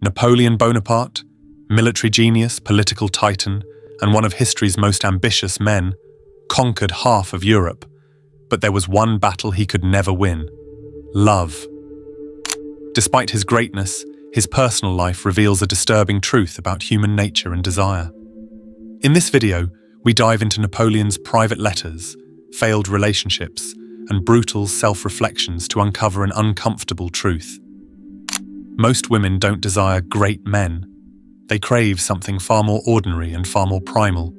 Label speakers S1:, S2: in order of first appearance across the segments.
S1: Napoleon Bonaparte, military genius, political titan, and one of history's most ambitious men, conquered half of Europe, but there was one battle he could never win: love. Despite his greatness, his personal life reveals a disturbing truth about human nature and desire. In this video, we dive into Napoleon's private letters, failed relationships, and brutal self-reflections to uncover an uncomfortable truth. Most women don't desire great men. They crave something far more ordinary and far more primal.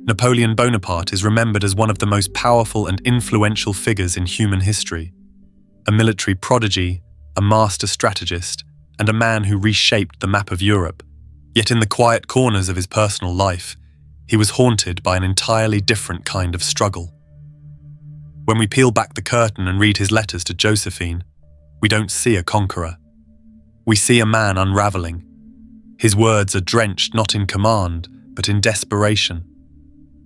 S1: Napoleon Bonaparte is remembered as one of the most powerful and influential figures in human history. A military prodigy, a master strategist, and a man who reshaped the map of Europe. Yet in the quiet corners of his personal life, he was haunted by an entirely different kind of struggle. When we peel back the curtain and read his letters to Josephine, we don't see a conqueror. We see a man unraveling. His words are drenched not in command, but in desperation.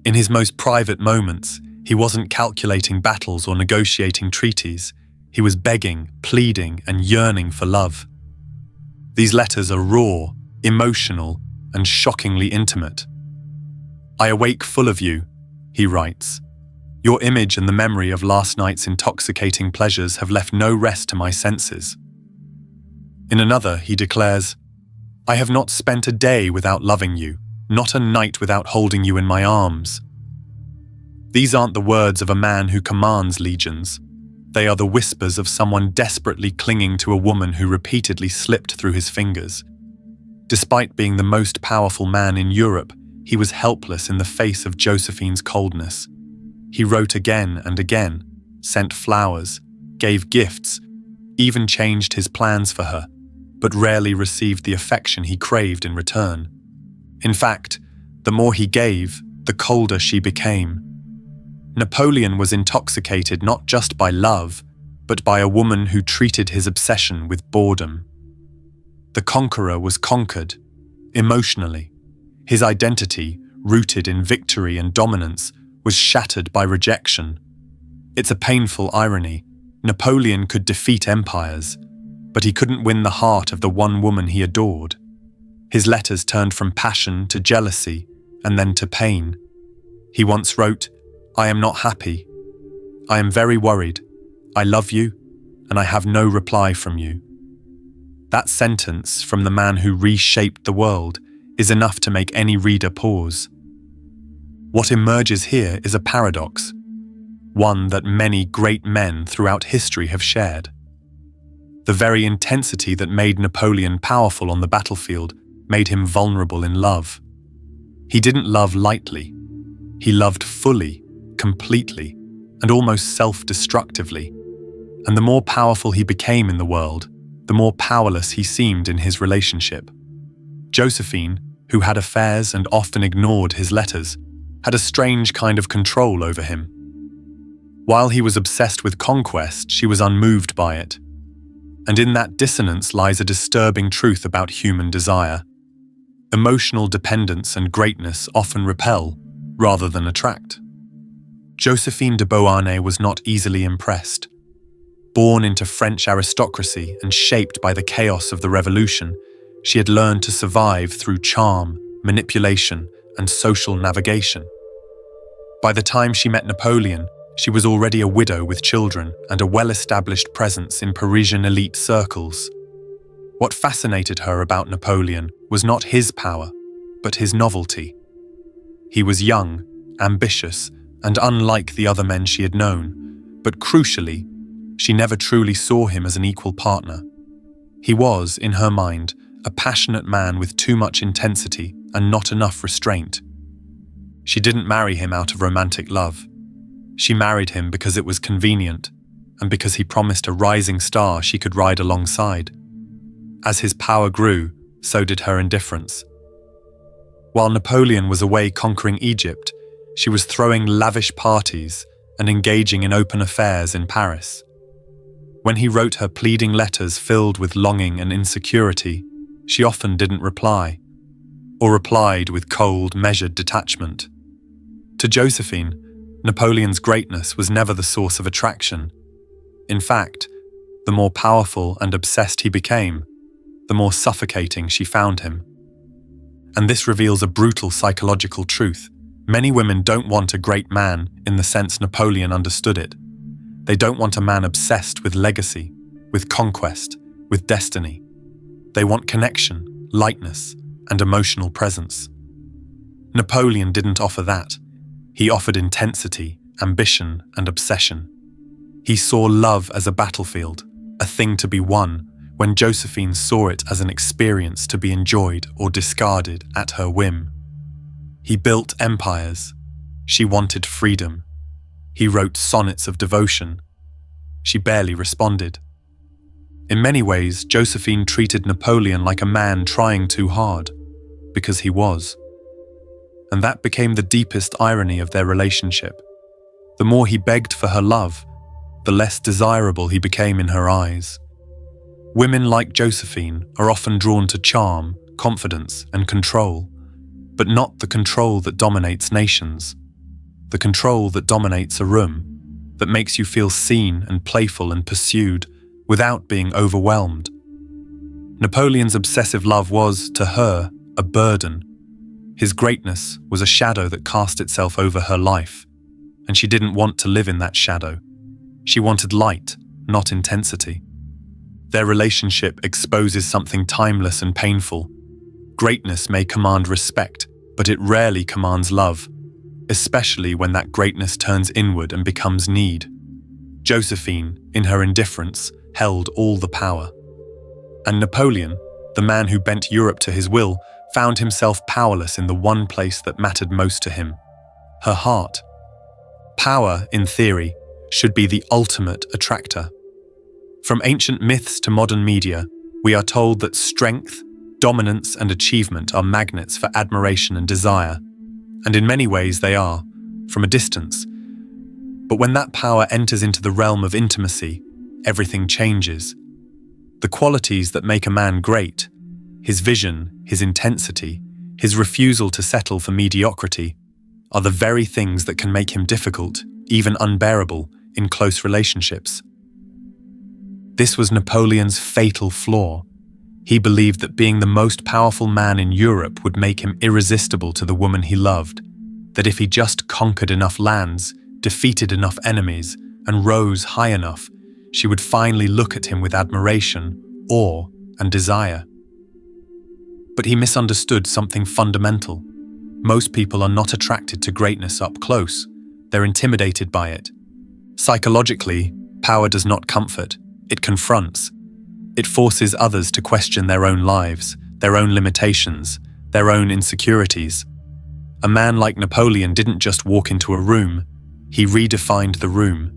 S1: In his most private moments, he wasn't calculating battles or negotiating treaties. He was begging, pleading, and yearning for love. These letters are raw, emotional, and shockingly intimate. "I awake full of you," he writes. "Your image and the memory of last night's intoxicating pleasures have left no rest to my senses." In another, he declares, "I have not spent a day without loving you, not a night without holding you in my arms." These aren't the words of a man who commands legions. They are the whispers of someone desperately clinging to a woman who repeatedly slipped through his fingers. Despite being the most powerful man in Europe, he was helpless in the face of Josephine's coldness. He wrote again and again, sent flowers, gave gifts, even changed his plans for her, but rarely received the affection he craved in return. In fact, the more he gave, the colder she became. Napoleon was intoxicated not just by love, but by a woman who treated his obsession with boredom. The conqueror was conquered, emotionally. His identity, rooted in victory and dominance, was shattered by rejection. It's a painful irony. Napoleon could defeat empires, but he couldn't win the heart of the one woman he adored. His letters turned from passion to jealousy, and then to pain. He once wrote, "I am not happy. I am very worried. I love you, and I have no reply from you." That sentence from the man who reshaped the world is enough to make any reader pause. What emerges here is a paradox, one that many great men throughout history have shared. The very intensity that made Napoleon powerful on the battlefield made him vulnerable in love. He didn't love lightly. He loved fully, completely, and almost self-destructively. And the more powerful he became in the world, the more powerless he seemed in his relationship. Josephine, who had affairs and often ignored his letters, had a strange kind of control over him. While he was obsessed with conquest, she was unmoved by it. And in that dissonance lies a disturbing truth about human desire. Emotional dependence and greatness often repel, rather than attract. Josephine de Beauharnais was not easily impressed. Born into French aristocracy and shaped by the chaos of the Revolution, she had learned to survive through charm, manipulation, and social navigation. By the time she met Napoleon, she was already a widow with children and a well-established presence in Parisian elite circles. What fascinated her about Napoleon was not his power, but his novelty. He was young, ambitious, and unlike the other men she had known, but crucially, she never truly saw him as an equal partner. He was, in her mind, a passionate man with too much intensity and not enough restraint. She didn't marry him out of romantic love. She married him because it was convenient, and because he promised a rising star she could ride alongside. As his power grew, so did her indifference. While Napoleon was away conquering Egypt, she was throwing lavish parties and engaging in open affairs in Paris. When he wrote her pleading letters filled with longing and insecurity, she often didn't reply, or replied with cold, measured detachment. To Josephine, Napoleon's greatness was never the source of attraction. In fact, the more powerful and obsessed he became, the more suffocating she found him. And this reveals a brutal psychological truth. Many women don't want a great man in the sense Napoleon understood it. They don't want a man obsessed with legacy, with conquest, with destiny. They want connection, lightness, and emotional presence. Napoleon didn't offer that. He offered intensity, ambition, and obsession. He saw love as a battlefield, a thing to be won, when Josephine saw it as an experience to be enjoyed or discarded at her whim. He built empires. She wanted freedom. He wrote sonnets of devotion. She barely responded. In many ways, Josephine treated Napoleon like a man trying too hard, because he was. And that became the deepest irony of their relationship. The more he begged for her love, the less desirable he became in her eyes. Women like Josephine are often drawn to charm, confidence, and control, but not the control that dominates nations. The control that dominates a room, that makes you feel seen and playful and pursued without being overwhelmed. Napoleon's obsessive love was, to her, a burden. His greatness was a shadow that cast itself over her life, and she didn't want to live in that shadow. She wanted light, not intensity. Their relationship exposes something timeless and painful. Greatness may command respect, but it rarely commands love, especially when that greatness turns inward and becomes need. Josephine, in her indifference, held all the power. And Napoleon, the man who bent Europe to his will, found himself powerless in the one place that mattered most to him: her heart. Power, in theory, should be the ultimate attractor. From ancient myths to modern media, we are told that strength, dominance, and achievement are magnets for admiration and desire. And in many ways they are, from a distance. But when that power enters into the realm of intimacy, everything changes. The qualities that make a man great, his vision, his intensity, his refusal to settle for mediocrity, are the very things that can make him difficult, even unbearable, in close relationships. This was Napoleon's fatal flaw. He believed that being the most powerful man in Europe would make him irresistible to the woman he loved, that if he just conquered enough lands, defeated enough enemies, and rose high enough, she would finally look at him with admiration, awe, and desire. But he misunderstood something fundamental. Most people are not attracted to greatness up close. They're intimidated by it. Psychologically, power does not comfort. It confronts. It forces others to question their own lives, their own limitations, their own insecurities. A man like Napoleon didn't just walk into a room. He redefined the room.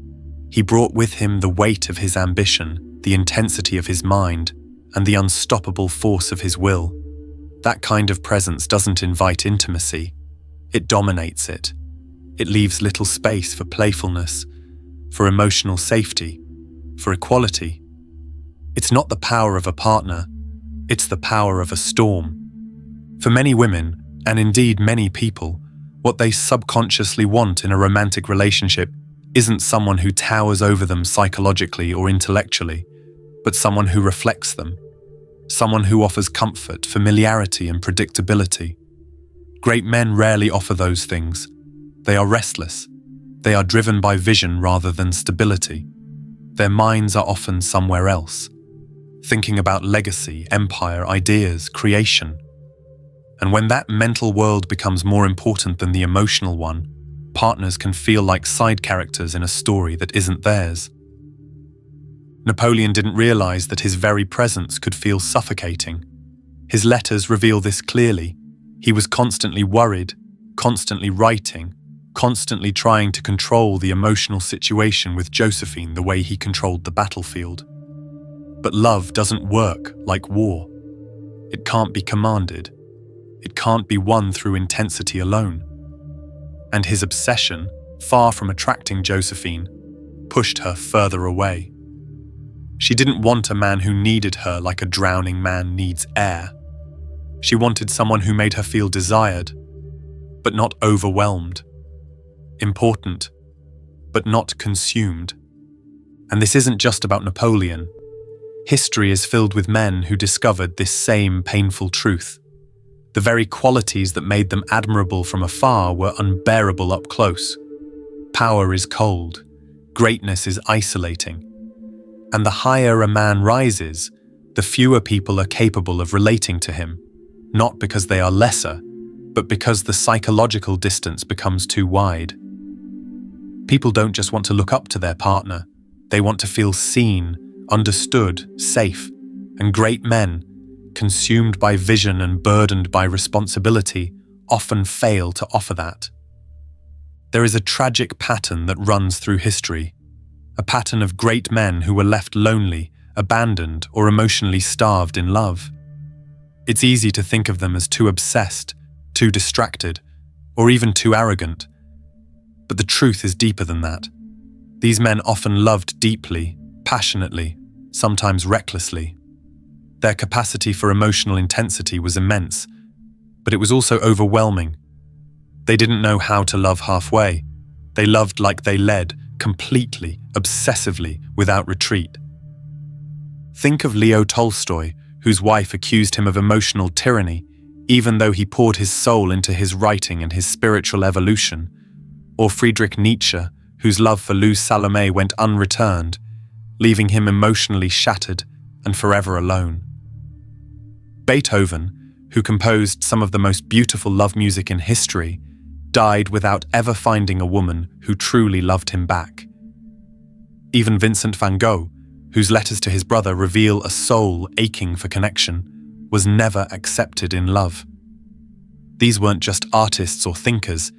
S1: He brought with him the weight of his ambition, the intensity of his mind, and the unstoppable force of his will. That kind of presence doesn't invite intimacy. It dominates it. It leaves little space for playfulness, for emotional safety, for equality. It's not the power of a partner, it's the power of a storm. For many women, and indeed many people, what they subconsciously want in a romantic relationship isn't someone who towers over them psychologically or intellectually, but someone who reflects them, someone who offers comfort, familiarity, and predictability. Great men rarely offer those things. They are restless. They are driven by vision rather than stability. Their minds are often somewhere else, thinking about legacy, empire, ideas, creation. And when that mental world becomes more important than the emotional one, partners can feel like side characters in a story that isn't theirs. Napoleon didn't realize that his very presence could feel suffocating. His letters reveal this clearly. He was constantly worried, constantly writing, constantly trying to control the emotional situation with Josephine the way he controlled the battlefield. But love doesn't work like war. It can't be commanded. It can't be won through intensity alone. And his obsession, far from attracting Josephine, pushed her further away. She didn't want a man who needed her like a drowning man needs air. She wanted someone who made her feel desired, but not overwhelmed. Important, but not consumed. And this isn't just about Napoleon. History is filled with men who discovered this same painful truth. The very qualities that made them admirable from afar were unbearable up close. Power is cold, greatness is isolating, and the higher a man rises, the fewer people are capable of relating to him, not because they are lesser, but because the psychological distance becomes too wide. People don't just want to look up to their partner, they want to feel seen, understood, safe, and great men, consumed by vision and burdened by responsibility, often fail to offer that. There is a tragic pattern that runs through history, a pattern of great men who were left lonely, abandoned, or emotionally starved in love. It's easy to think of them as too obsessed, too distracted, or even too arrogant. But the truth is deeper than that. These men often loved deeply, passionately, sometimes recklessly. Their capacity for emotional intensity was immense, but it was also overwhelming. They didn't know how to love halfway. They loved like they led, completely, obsessively, without retreat. Think of Leo Tolstoy, whose wife accused him of emotional tyranny, even though he poured his soul into his writing and his spiritual evolution. Or Friedrich Nietzsche, whose love for Lou Salome went unreturned, leaving him emotionally shattered and forever alone. Beethoven, who composed some of the most beautiful love music in history, died without ever finding a woman who truly loved him back. Even Vincent van Gogh, whose letters to his brother reveal a soul aching for connection, was never accepted in love. These weren't just artists or thinkers,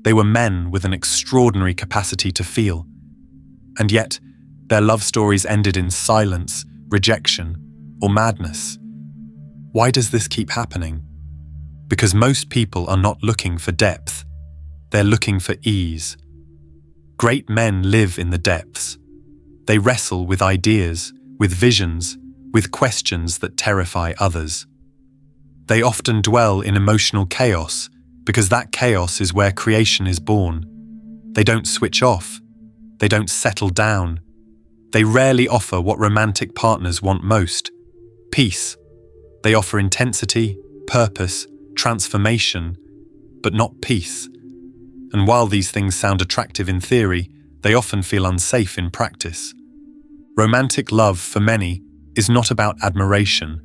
S1: they were men with an extraordinary capacity to feel. And yet, their love stories ended in silence, rejection, or madness. Why does this keep happening? Because most people are not looking for depth. They're looking for ease. Great men live in the depths. They wrestle with ideas, with visions, with questions that terrify others. They often dwell in emotional chaos because that chaos is where creation is born. They don't switch off. They don't settle down. They rarely offer what romantic partners want most: peace. They offer intensity, purpose, transformation, but not peace. And while these things sound attractive in theory, they often feel unsafe in practice. Romantic love, for many, is not about admiration.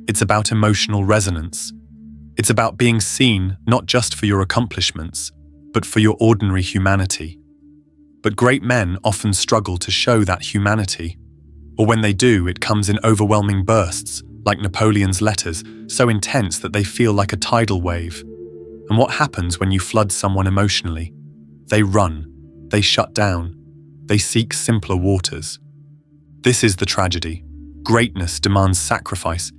S1: It's about emotional resonance. It's about being seen not just for your accomplishments, but for your ordinary humanity. But great men often struggle to show that humanity. Or when they do, it comes in overwhelming bursts, like Napoleon's letters, so intense that they feel like a tidal wave. And what happens when you flood someone emotionally? They run, they shut down, they seek simpler waters. This is the tragedy. Greatness demands sacrifice.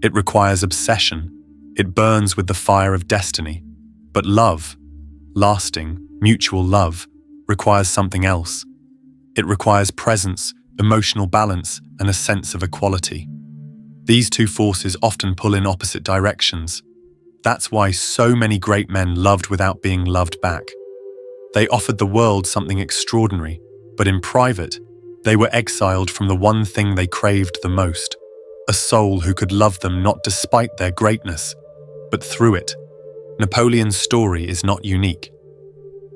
S1: It requires obsession. It burns with the fire of destiny. But love, lasting, mutual love, requires something else. It requires presence, emotional balance, and a sense of equality. These two forces often pull in opposite directions. That's why so many great men loved without being loved back. They offered the world something extraordinary, but in private, they were exiled from the one thing they craved the most: a soul who could love them not despite their greatness, but through it. Napoleon's story is not unique.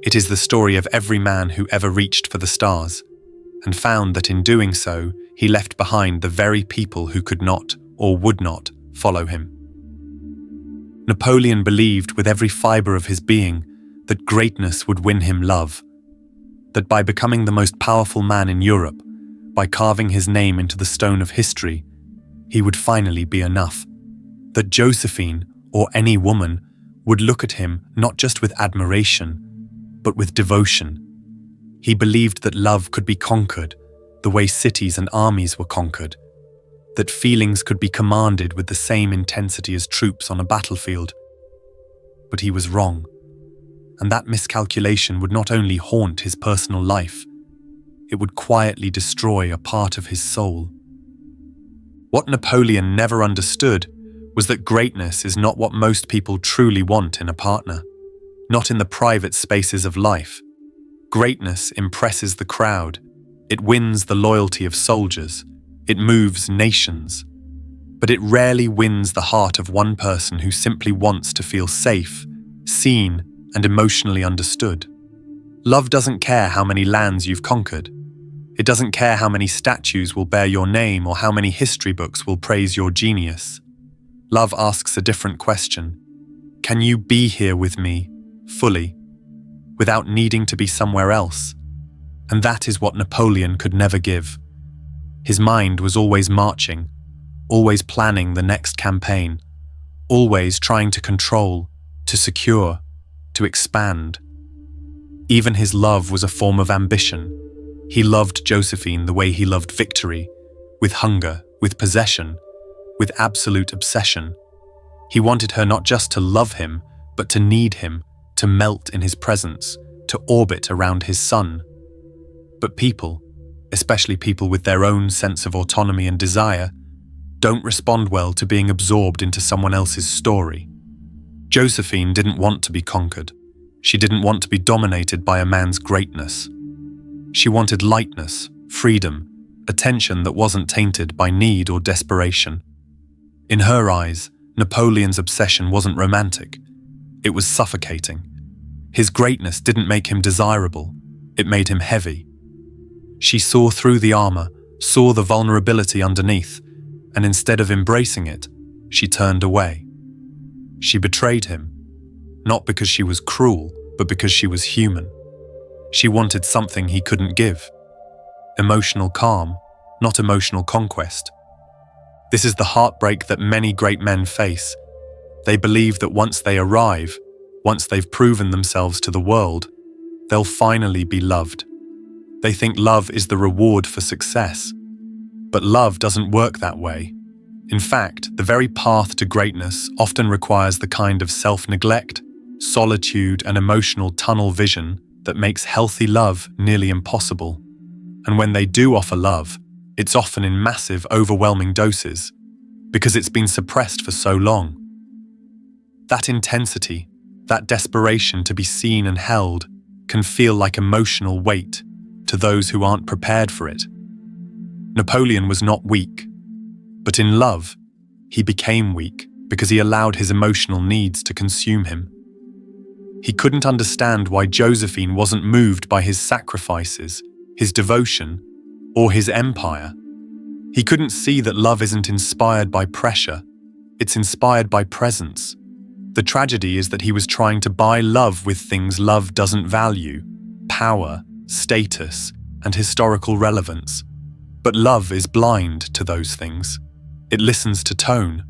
S1: It is the story of every man who ever reached for the stars, and found that in doing so, he left behind the very people who could not or would not follow him. Napoleon believed with every fiber of his being that greatness would win him love, that by becoming the most powerful man in Europe, by carving his name into the stone of history, he would finally be enough, that Josephine, or any woman, would look at him not just with admiration, but with devotion. He believed that love could be conquered, the way cities and armies were conquered, that feelings could be commanded with the same intensity as troops on a battlefield. But he was wrong, and that miscalculation would not only haunt his personal life, it would quietly destroy a part of his soul. What Napoleon never understood was that greatness is not what most people truly want in a partner, not in the private spaces of life. Greatness impresses the crowd. It wins the loyalty of soldiers. It moves nations. But it rarely wins the heart of one person who simply wants to feel safe, seen, and emotionally understood. Love doesn't care how many lands you've conquered. It doesn't care how many statues will bear your name or how many history books will praise your genius. Love asks a different question. Can you be here with me, fully, without needing to be somewhere else? And that is what Napoleon could never give. His mind was always marching, always planning the next campaign, always trying to control, to secure, to expand. Even his love was a form of ambition. He loved Josephine the way he loved victory, with hunger, with possession, with absolute obsession. He wanted her not just to love him, but to need him, to melt in his presence, to orbit around his sun. But people, especially people with their own sense of autonomy and desire, don't respond well to being absorbed into someone else's story. Josephine didn't want to be conquered. She didn't want to be dominated by a man's greatness. She wanted lightness, freedom, attention that wasn't tainted by need or desperation. In her eyes, Napoleon's obsession wasn't romantic. It was suffocating. His greatness didn't make him desirable. It made him heavy. She saw through the armor, saw the vulnerability underneath, and instead of embracing it, she turned away. She betrayed him, not because she was cruel, but because she was human. She wanted something he couldn't give. Emotional calm, not emotional conquest. This is the heartbreak that many great men face. They believe that once they arrive, once they've proven themselves to the world, they'll finally be loved. They think love is the reward for success. But love doesn't work that way. In fact, the very path to greatness often requires the kind of self-neglect, solitude, and emotional tunnel vision that makes healthy love nearly impossible. And when they do offer love, it's often in massive, overwhelming doses, because it's been suppressed for so long. That intensity, that desperation to be seen and held, can feel like emotional weight to those who aren't prepared for it. Napoleon was not weak, but in love, he became weak because he allowed his emotional needs to consume him. He couldn't understand why Josephine wasn't moved by his sacrifices, his devotion, or his empire. He couldn't see that love isn't inspired by pressure, it's inspired by presence. The tragedy is that he was trying to buy love with things love doesn't value: power, status, and historical relevance. But love is blind to those things. It listens to tone.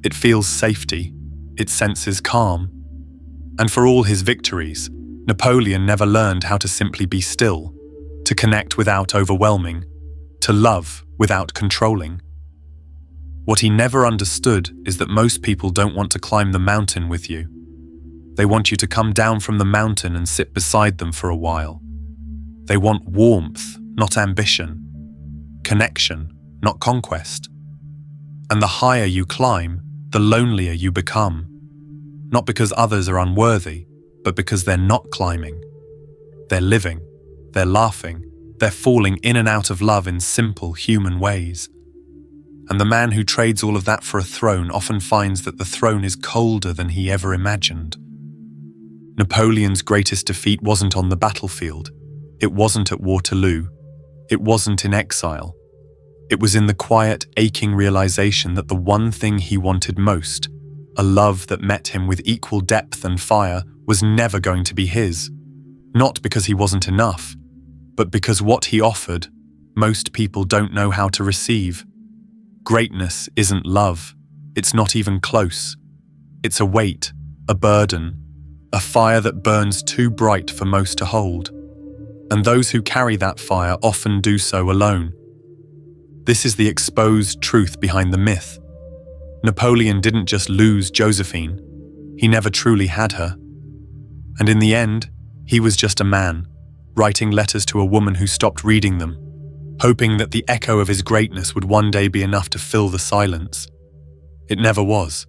S1: It feels safety. It senses calm. And for all his victories, Napoleon never learned how to simply be still, to connect without overwhelming, to love without controlling. What he never understood is that most people don't want to climb the mountain with you. They want you to come down from the mountain and sit beside them for a while. They want warmth, not ambition. Connection, not conquest. And the higher you climb, the lonelier you become. Not because others are unworthy, but because they're not climbing. They're living, they're laughing, they're falling in and out of love in simple human ways. And the man who trades all of that for a throne often finds that the throne is colder than he ever imagined. Napoleon's greatest defeat wasn't on the battlefield. It wasn't at Waterloo. It wasn't in exile. It was in the quiet, aching realization that the one thing he wanted most, a love that met him with equal depth and fire, was never going to be his. Not because he wasn't enough, but because what he offered, most people don't know how to receive. Greatness isn't love. It's not even close. It's a weight, a burden, a fire that burns too bright for most to hold. And those who carry that fire often do so alone. This is the exposed truth behind the myth. Napoleon didn't just lose Josephine. He never truly had her. And in the end, he was just a man, writing letters to a woman who stopped reading them, hoping that the echo of his greatness would one day be enough to fill the silence. It never was.